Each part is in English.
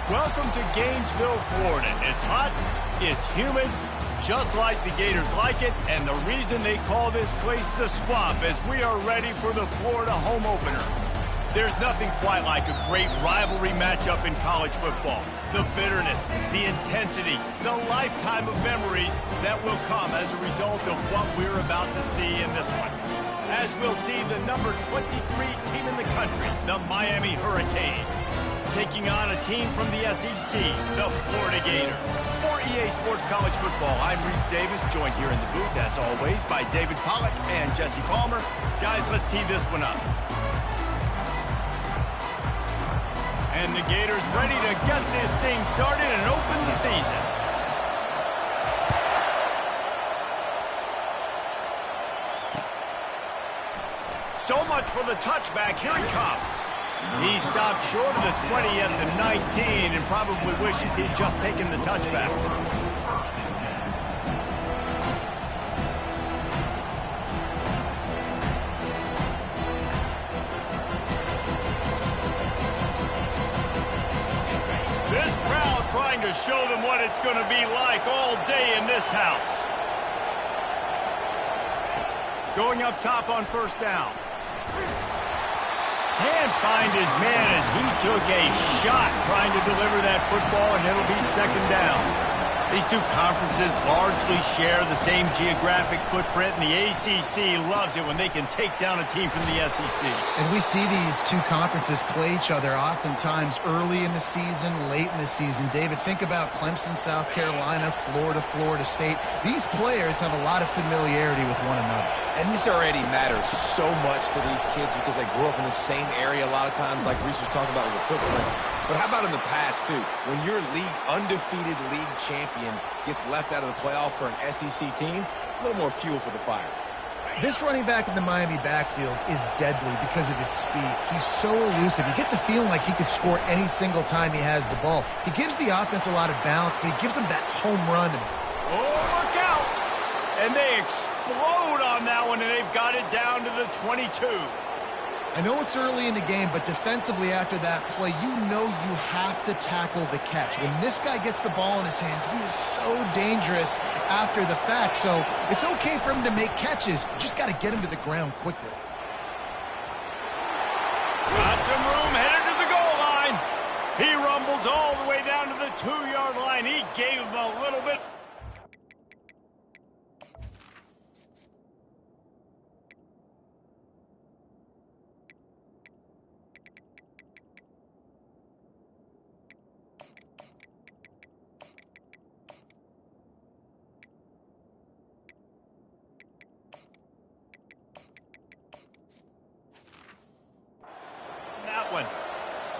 Welcome to Gainesville, Florida. It's hot, it's humid, just like the Gators like it, and the reason they call this place the Swamp is we are ready for the Florida home opener. There's nothing quite like a great rivalry matchup in college football. The bitterness, the intensity, the lifetime of memories that will come as a result of what we're about to see in this one. As we'll see the number 23 team in the country, the Miami Hurricanes, taking on a team from the SEC, the Florida Gators. For EA Sports College Football, I'm Reese Davis, joined here in the booth, as always, by David Pollack and Jesse Palmer. Guys, let's tee this one up. And the Gators ready to get this thing started and open the season. So much for the touchback. Here he comes. He stopped short of the 20 at the 19 and probably wishes he'd just taken the touchback. This crowd trying to show them what it's going to be like all day in this house. Going up top on first down. Can't find his man as he took a shot trying to deliver that football, and it'll be second down. These two conferences largely share the same geographic footprint, and the ACC loves it when they can take down a team from the SEC. And we see these two conferences play each other oftentimes early in the season, late in the season. David, think about Clemson, South Carolina, Florida, Florida State. These players have a lot of familiarity with one another. And this already matters so much to these kids because they grew up in the same area a lot of times, like Reese was talking about with the footprint. But how about in the past, too? When your undefeated league champion gets left out of the playoff for an SEC team, a little more fuel for the fire. This running back in the Miami backfield is deadly because of his speed. He's so elusive. You get the feeling like he could score any single time he has the ball. He gives the offense a lot of balance, but he gives them that home run. Oh, look out! And they explode on that one, and they've got it down to the 22. I know it's early in the game, but defensively after that play, you know you have to tackle the catch. When this guy gets the ball in his hands, he is so dangerous after the fact. So it's okay for him to make catches. You just got to get him to the ground quickly. Got some room, headed to the goal line. He rumbles all the way down to the 2-yard line. He gave him a little bit.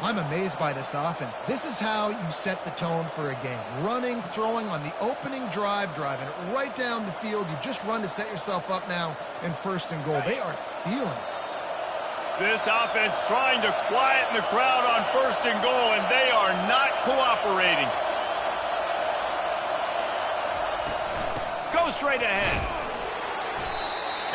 I'm amazed by this offense. This is how you set the tone for a game. Running, throwing on the opening drive, driving it right down the field. You've just run to set yourself up now in first and goal. They are feeling it. This offense trying to quieten the crowd on first and goal, and they are not cooperating. Go straight ahead.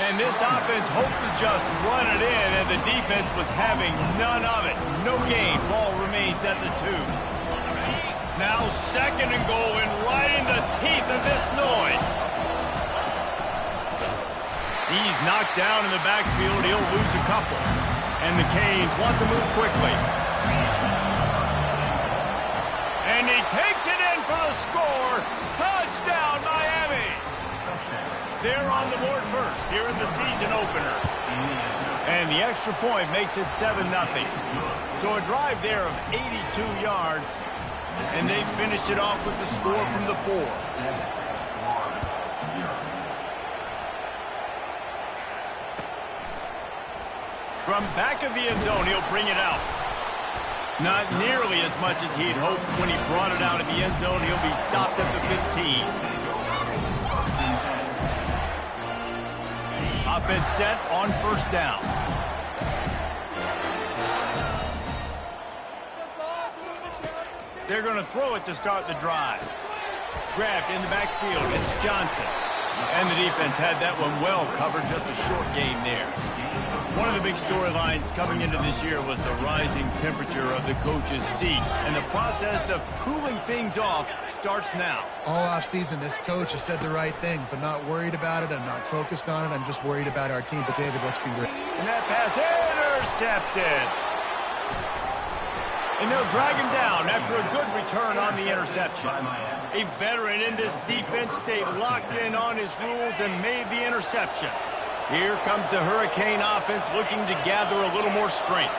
And this offense hoped to just run it in, and the defense was having none of it. No gain. Ball remains at the 2. Now second and goal, and right in the teeth of this noise. He's knocked down in the backfield. He'll lose a couple. And the Canes want to move quickly. And he takes it in for the score. Touchdown, Miami! They're on the board first here in the season opener. And the extra point makes it 7-0. So a drive there of 82 yards, and they finished it off with the score from the 4. From back of the end zone, he'll bring it out. Not nearly as much as he'd hoped when he brought it out of the end zone. He'll be stopped at the 15. Offense set on first down. They're going to throw it to start the drive. Grabbed in the backfield. It's Johnson. And the defense had that one well covered. Just a short gain there. One of the big storylines coming into this year was the rising temperature of the coach's seat, and the process of cooling things off starts now. All offseason, this coach has said the right things. I'm not worried about it. I'm not focused on it. I'm just worried about our team. But, David, let's be real. And that pass intercepted. And they'll drag him down after a good return on the interception. A veteran in this defense stayed locked in on his rules and made the interception. Here comes the Hurricane offense looking to gather a little more strength.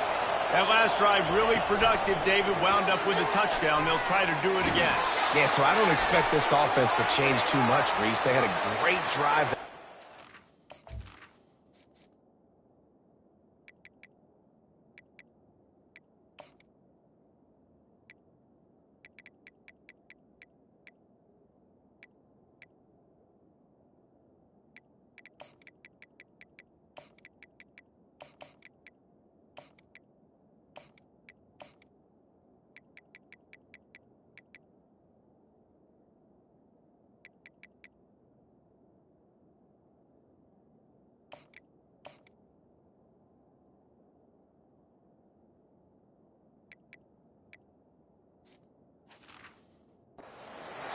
That last drive really productive. David wound up with a touchdown. They'll try to do it again. Yeah, so I don't expect this offense to change too much, Reese. They had a great drive.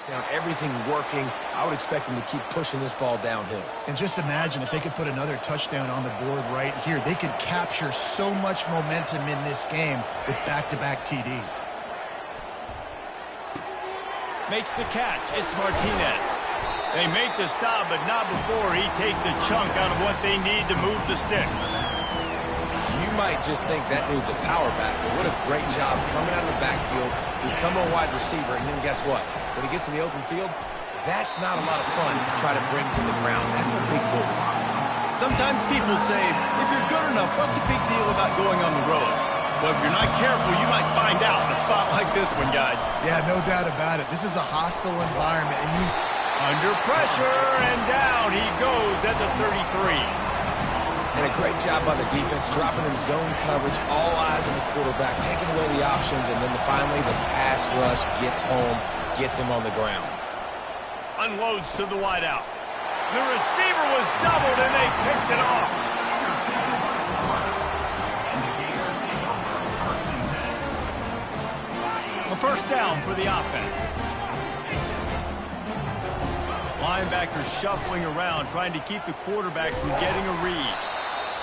Down, everything working. I would expect them to keep pushing this ball downhill. And just imagine if they could put another touchdown on the board right here. They could capture so much momentum in this game with back-to-back TDs. Makes the catch. It's Martinez. They make the stop, but not before he takes a chunk out of what they need to move the sticks. You might just think that dude's a power back, but what a great job coming out of the backfield, become a wide receiver, and then guess what? When he gets in the open field, that's not a lot of fun to try to bring to the ground. That's a big move. Sometimes people say, if you're good enough, what's the big deal about going on the road? Well, if you're not careful, you might find out in a spot like this one, guys. Yeah, no doubt about it. This is a hostile environment, and you... Under pressure, and down he goes at the 33. And a great job by the defense, dropping in zone coverage, all eyes on the quarterback, taking away the options, and then finally the pass rush gets home, gets him on the ground. Unloads to the wideout. The receiver was doubled, and they picked it off. A first down for the offense. Linebackers shuffling around, trying to keep the quarterback from getting a read.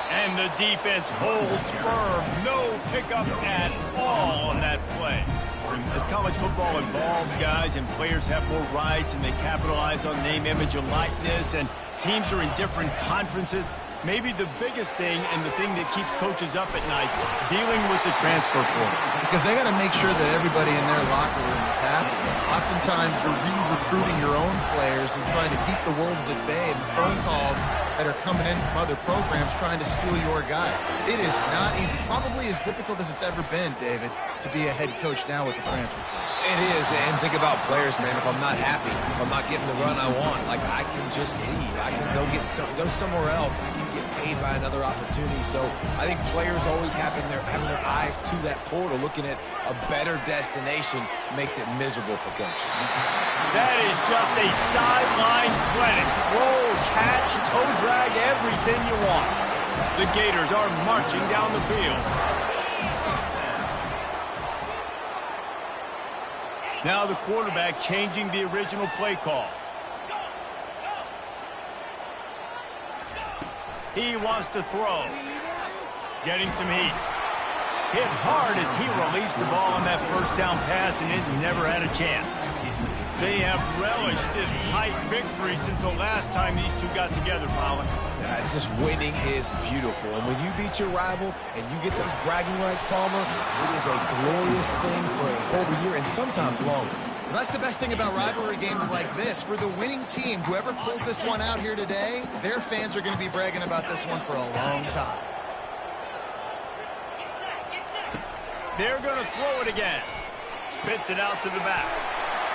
And the defense holds firm. No pickup at all on that play. As college football evolves, guys, and players have more rights and they capitalize on name, image, and likeness, and teams are in different conferences, maybe the biggest thing and the thing that keeps coaches up at night, dealing with the transfer portal. Because they got to make sure that everybody in their locker room is happy. Oftentimes, you're re-recruiting your own players and trying to keep the wolves at bay, and the phone calls that are coming in from other programs trying to steal your guys. It is not easy. Probably as difficult as it's ever been, David, to be a head coach now with the transfer portal. It is, and think about players, man. If I'm not happy, if I'm not getting the run I want, like I can just leave. I can go somewhere else. I can get paid by another opportunity. So I think players always having their eyes to that portal, looking at a better destination, makes it miserable for coaches. That is just a sideline clinic. Throw, catch, toe drag, everything you want. The Gators are marching down the field. Now the quarterback changing the original play call. He wants to throw. Getting some heat. Hit hard as he released the ball on that first down pass, and it never had a chance. They have relished this tight victory since the last time these two got together, Pollock. It's just winning is beautiful. And when you beat your rival and you get those bragging rights, Palmer, it is a glorious thing for a whole year and sometimes longer. Well, that's the best thing about rivalry games like this. For the winning team, whoever pulls this one out here today, their fans are going to be bragging about this one for a long time. They're going to throw it again. Spits it out to the back.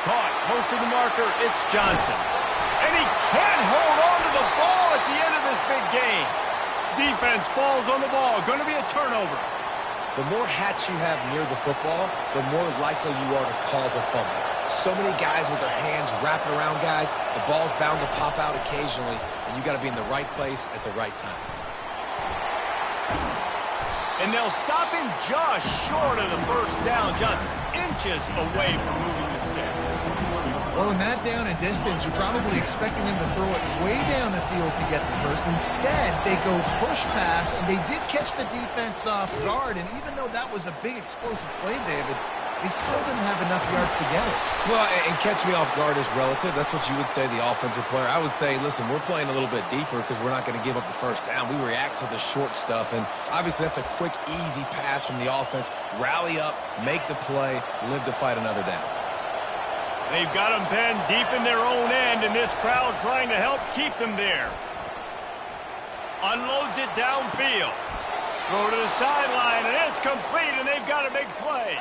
Caught close to the marker. It's Johnson. And he can't hold on to the ball at the end of this big game. Defense falls on the ball. Going to be a turnover. The more hats you have near the football, the more likely you are to cause a fumble. So many guys with their hands wrapping around guys. The ball's bound to pop out occasionally, and you got to be in the right place at the right time. And they'll stop him just short of the first down, just inches away from moving the sticks. Well, in that down and distance, you're probably expecting him to throw it way down the field to get the first. Instead, they go push pass, and they did catch the defense off guard. And even though that was a big explosive play, David, they still didn't have enough yards to get it. Well, and catch me off guard is relative. That's what you would say, the offensive player. I would say, listen, we're playing a little bit deeper because we're not going to give up the first down. We react to the short stuff, and obviously that's a quick, easy pass from the offense. Rally up, make the play, live to fight another down. They've got them pinned deep in their own end, and this crowd trying to help keep them there. Unloads it downfield. Throw to the sideline, and it's complete, and they've got a big play.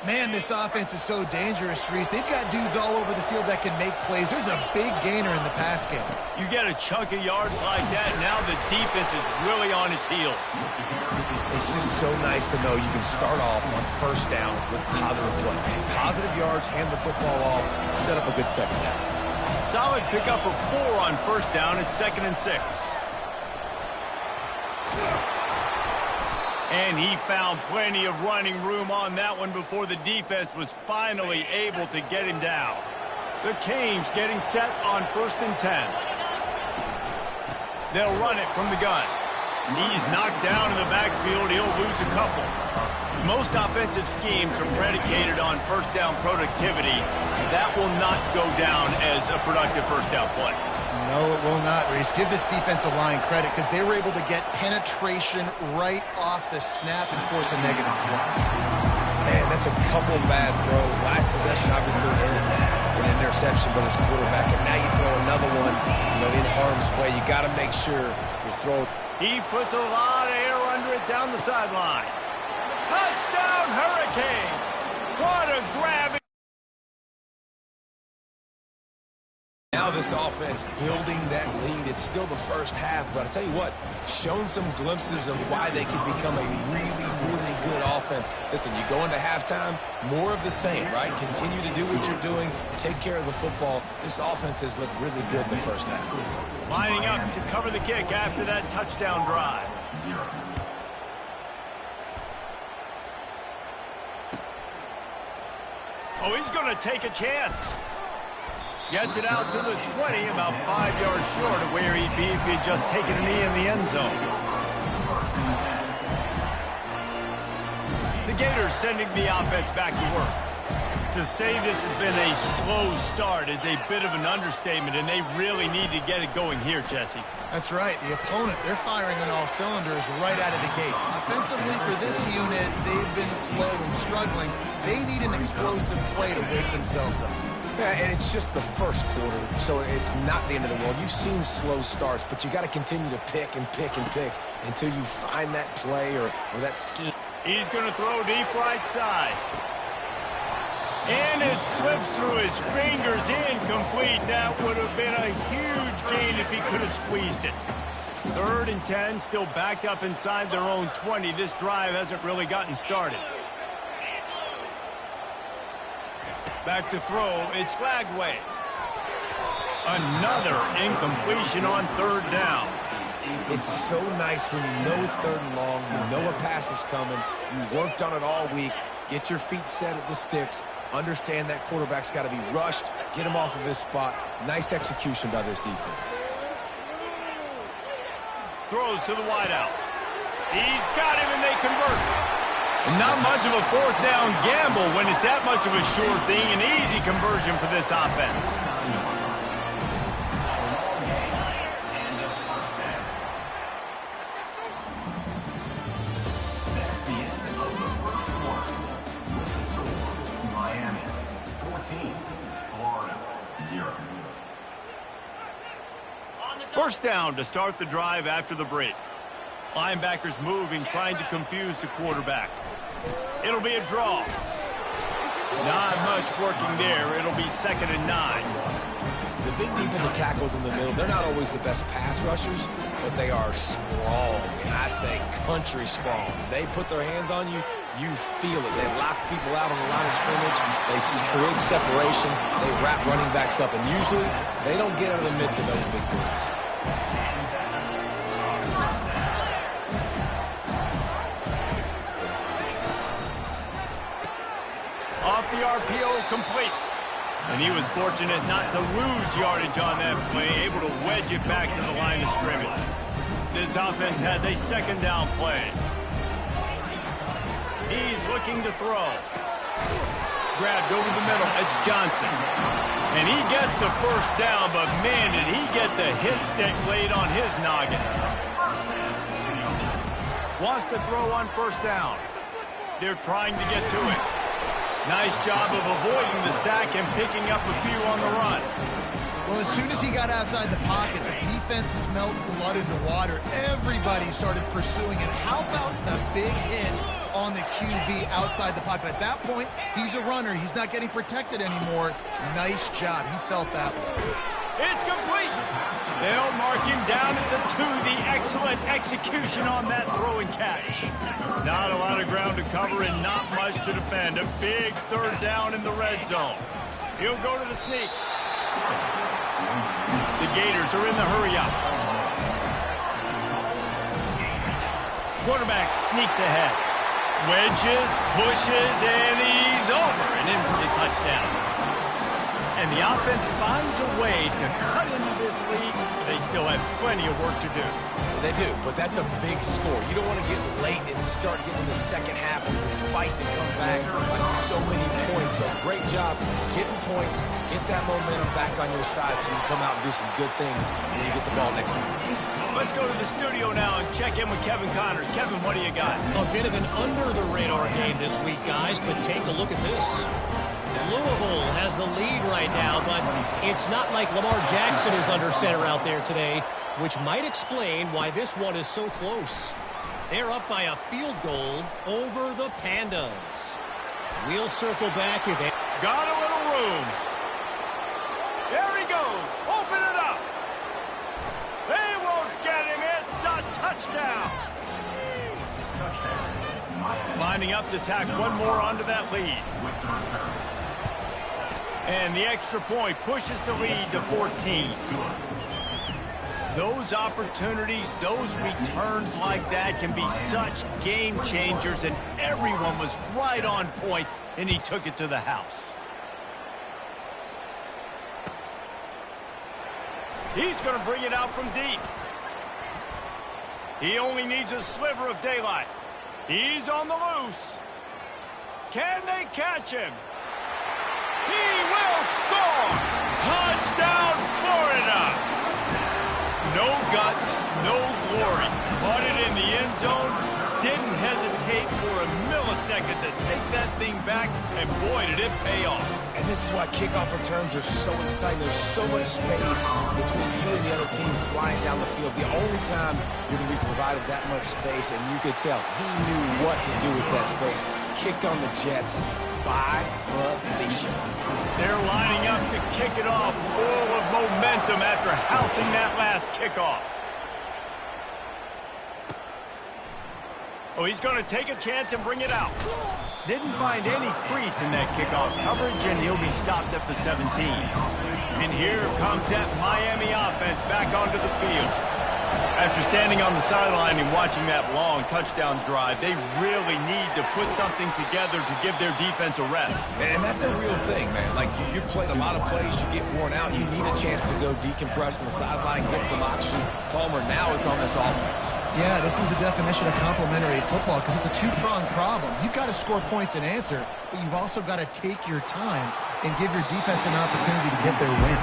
Man, this offense is so dangerous, Reese. They've got dudes all over the field that can make plays. There's a big gainer in the pass game. You get a chunk of yards like that, now the defense is really on its heels. It's just so nice to know you can start off on first down with positive plays. Positive yards, hand the football off, set up a good second down. Solid pickup of 4 on first down. It's 2nd and 6. And he found plenty of running room on that one before the defense was finally able to get him down. The Canes getting set on 1st and 10. They'll run it from the gun. He's knocked down in the backfield. He'll lose a couple. Most offensive schemes are predicated on first down productivity. That will not go down as a productive first down play. No, it will not, Reese. Give this defensive line credit because they were able to get penetration right off the snap and force a negative play. Man, that's a couple bad throws. Last possession obviously ends in an interception by this quarterback, and now you throw another one, in harm's way. You got to make sure you throw. He puts a lot of air under it down the sideline. Touchdown, Hurricanes! What a grab! Now this offense building that lead. It's still the first half, but I tell you what, shown some glimpses of why they could become a really, really good offense. Listen, you go into halftime, more of the same, right? Continue to do what you're doing, take care of the football. This offense has looked really good in the first half. Lining up to cover the kick after that touchdown drive. Oh, he's going to take a chance. Gets it out to the 20, about 5 yards short of where he'd be if he'd just taken a knee in the end zone. The Gators sending the offense back to work. To say this has been a slow start is a bit of an understatement, and they really need to get it going here, Jesse. That's right. The opponent, they're firing on all cylinders right out of the gate. Offensively, for this unit, they've been slow and struggling. They need an explosive play to wake themselves up. Yeah, and it's just the first quarter, so it's not the end of the world. You've seen slow starts, but you got to continue to pick and pick and pick until you find that play or that scheme. He's going to throw deep right side. And it slips through his fingers, incomplete. That would have been a huge gain if he could have squeezed it. 3rd and 10, still backed up inside their own 20. This drive hasn't really gotten started. Back to throw, it's Flagway. Another incompletion on 3rd down. It's so nice when you know it's 3rd and long, you know a pass is coming, you worked on it all week, get your feet set at the sticks, understand that quarterback's got to be rushed, get him off of his spot. Nice execution by this defense. Throws to the wideout. He's got him and they convert. Not much of a 4th down gamble when it's that much of a sure thing. An easy conversion for this offense. Miami 14, Florida 0. First down to start the drive after the break. Linebackers moving, trying to confuse the quarterback. It'll be a draw. Not much working there. It'll be 2nd and 9. The big defensive tackles in the middle, they're not always the best pass rushers, but they are strong, and I say country strong. They put their hands on you, you feel it. They lock people out on the line of scrimmage. They create separation. They wrap running backs up, and usually they don't get out of the midst of those big plays. the RPO complete. And he was fortunate not to lose yardage on that play, able to wedge it back to the line of scrimmage. This offense has a second down play. He's looking to throw. Grabbed over the middle. It's Johnson. And he gets the first down, but man, did he get the hit stick laid on his noggin. Wants to throw on first down. They're trying to get to it. Nice job of avoiding the sack and picking up a few on the run. Well, as soon as he got outside the pocket, the defense smelled blood in the water. Everybody started pursuing it. How about the big hit on the QB outside the pocket? At that point, he's a runner. He's not getting protected anymore. Nice job. He felt that one. It's complete. They'll mark him down at the 2. The excellent execution on that throw and catch. Not a lot of ground to cover and not much to defend. A big third down in the red zone. He'll go to the sneak. The Gators are in the hurry-up. Quarterback sneaks ahead. Wedges, pushes, and he's over and in for the touchdown. And the offense finds a way to cut into this lead. They still have plenty of work to do. They do, but that's a big score. You don't want to get late and start getting in the second half and you're fighting to come back by so many points. So great job getting points, get that momentum back on your side so you can come out and do some good things when you get the ball next time. Let's go to the studio now and check in with Kevin Connors. Kevin, what do you got? A bit of an under-the-radar game this week, guys, but take a look at this. Louisville has the lead right now, but it's not like Lamar Jackson is under center out there today, which might explain why this one is so close. They're up by a field goal over the Pandas. We'll circle back if it... Got a little room. There he goes. Open it up. They won't get him. It's a touchdown. Lining up to tack one more onto that lead. And the extra point pushes the lead to 14. Those opportunities, those returns like that can be such game changers, and everyone was right on point, and he took it to the house. He's going to bring it out from deep. He only needs a sliver of daylight. He's on the loose. Can they catch him? He will score! Touchdown, Florida! No guts, no glory. Caught it in the end zone. Didn't hesitate for a millisecond to take that thing back, and boy, did it pay off. And this is why kickoff returns are so exciting. There's so much space between you and the other team flying down the field. The only time you're going to be provided that much space, and you could tell he knew what to do with that space. Kicked on the Jets by volition. They're lining up to kick it off full of momentum after housing that last kickoff. Oh, he's going to take a chance and bring it out. Didn't find any crease in that kickoff coverage, and he'll be stopped at the 17. And here comes that Miami offense back onto the field. After standing on the sideline and watching that long touchdown drive, they really need to put something together to give their defense a rest. And that's a real thing, man. Like, you played a lot of plays, you get worn out, you need a chance to go decompress on the sideline, get some oxygen. Palmer, now it's on this offense. Yeah, this is the definition of complementary football because it's a two-pronged problem. You've got to score points and answer, but you've also got to take your time and give your defense an opportunity to get their win.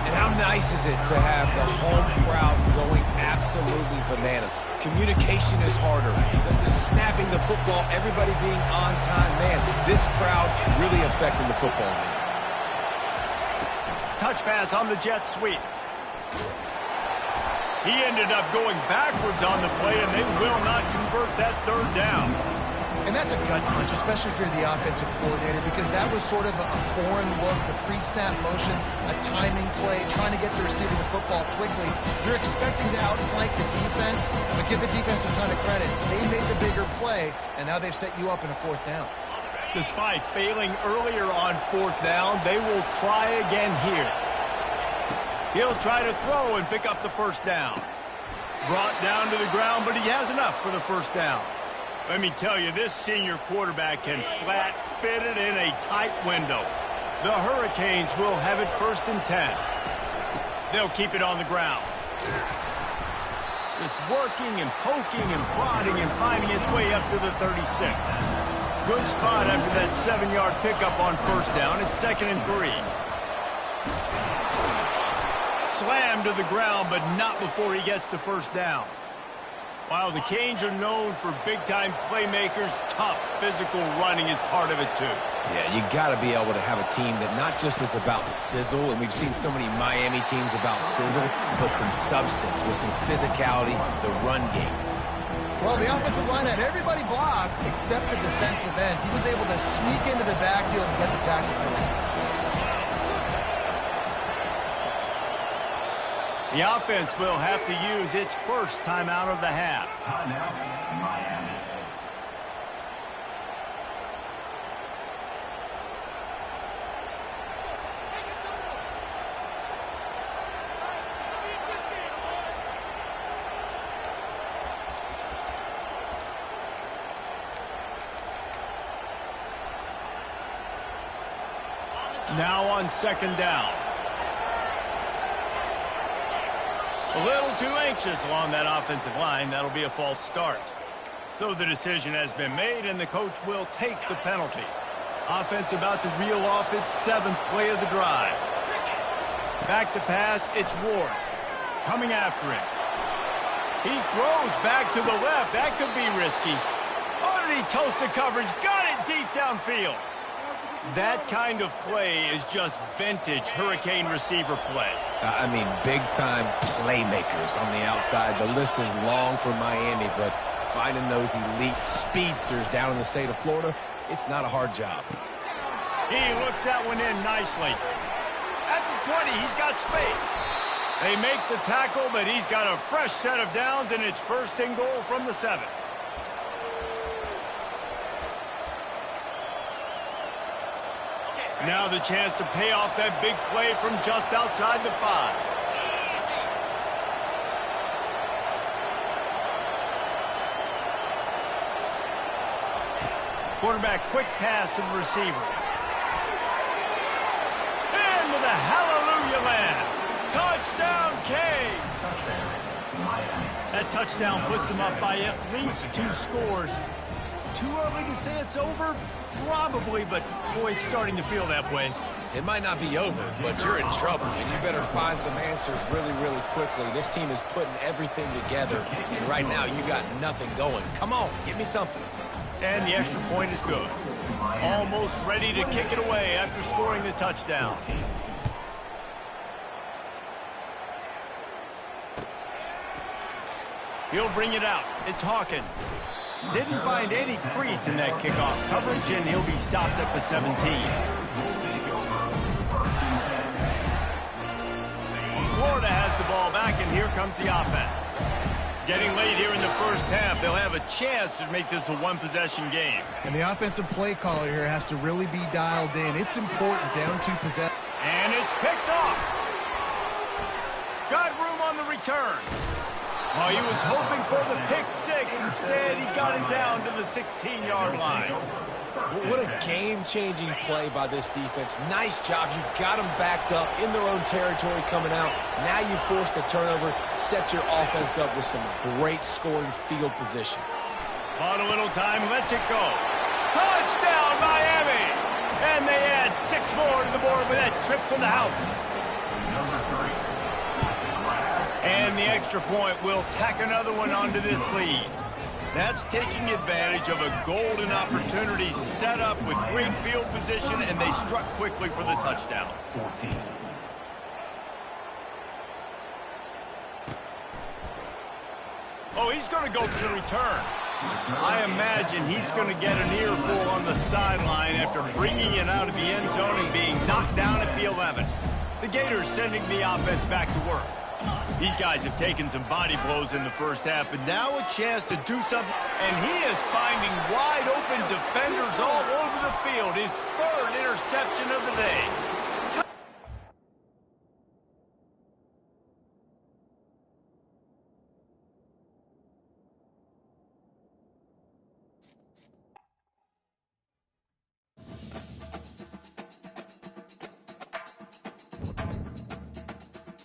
And how nice is it to have the home crowd going absolutely bananas? Communication is harder. The snapping the football, everybody being on time. Man, this crowd really affecting the football game. Touch pass on the jet sweep. He ended up going backwards on the play, and they will not convert that third down. And that's a gut punch, especially if you're the offensive coordinator, because that was sort of a foreign look, the pre-snap motion, a timing play, trying to get the receiver the football quickly. You're expecting to outflank the defense, but give the defense a ton of credit. They made the bigger play, and now they've set you up in a fourth down. Despite failing earlier on fourth down, they will try again here. He'll try to throw and pick up the first down. Brought down to the ground, but he has enough for the first down. Let me tell you, this senior quarterback can flat fit it in a tight window. The Hurricanes will have it 1st and 10. They'll keep it on the ground. Just working and poking and prodding and finding his way up to the 36. Good spot after that 7-yard pickup on 1st down. It's 2nd and 3. Slammed to the ground, but not before he gets the 1st down. While the Canes are known for big-time playmakers, tough physical running is part of it too. Yeah, you got to be able to have a team that not just is about sizzle, and we've seen so many Miami teams about sizzle, but some substance with some physicality, the run game. Well, the offensive line had everybody blocked except the defensive end. He was able to sneak into the backfield and get the tackle for loss. The offense will have to use its first timeout of the half. Timeout, Miami. Now on 2nd down. A little too anxious along that offensive line. That'll be a false start. So the decision has been made, and the coach will take the penalty. Offense about to reel off its 7th play of the drive. Back to pass, it's Ward. Coming after him. He throws back to the left. That could be risky. Oh, did he toast the coverage? Got it deep downfield. That kind of play is just vintage Hurricane receiver play. I mean, big-time playmakers on the outside. The list is long for Miami, but finding those elite speedsters down in the state of Florida, it's not a hard job. He looks that one in nicely. At the 20, he's got space. They make the tackle, but he's got a fresh set of downs, and it's 1st and goal from the 7. Now the chance to pay off that big play from just outside the 5. Quarterback, quick pass to the receiver. Into the hallelujah land. Touchdown, Canes! That touchdown puts them up by at least 2 scores. Too early to say it's over? Probably, but boy, it's starting to feel that way. It might not be over, but you're in trouble, and you better find some answers really, really quickly. This team is putting everything together, and right now you got nothing going. Come on, give me something. And the extra point is good. Almost ready to kick it away after scoring the touchdown. He'll bring it out. It's Hawkins. Didn't find any crease in that kickoff coverage, and he'll be stopped at the 17. Florida has the ball back, and here comes the offense. Getting late here in the 1st half, they'll have a chance to make this a one-possession game. And the offensive play caller here has to really be dialed in. It's important down to possession. And it's picked off. Got room on the return. Well, he was hoping for the pick 6. Instead, he got it down to the 16-yard line. What a game-changing play by this defense. Nice job. You got them backed up in their own territory coming out. Now you force the turnover, set your offense up with some great scoring field position. On a little time, lets it go. Touchdown, Miami! And they add 6 more to the board with that trip to the house. And the extra point will tack another one onto this lead. That's taking advantage of a golden opportunity set up with great field position, and they struck quickly for the touchdown. 14. Oh, he's going to go for the return. I imagine he's going to get an earful on the sideline after bringing it out of the end zone and being knocked down at the 11. The Gators sending the offense back to work. These guys have taken some body blows in the 1st half, but now a chance to do something, and he is finding wide open defenders all over the field. His 3rd interception of the day.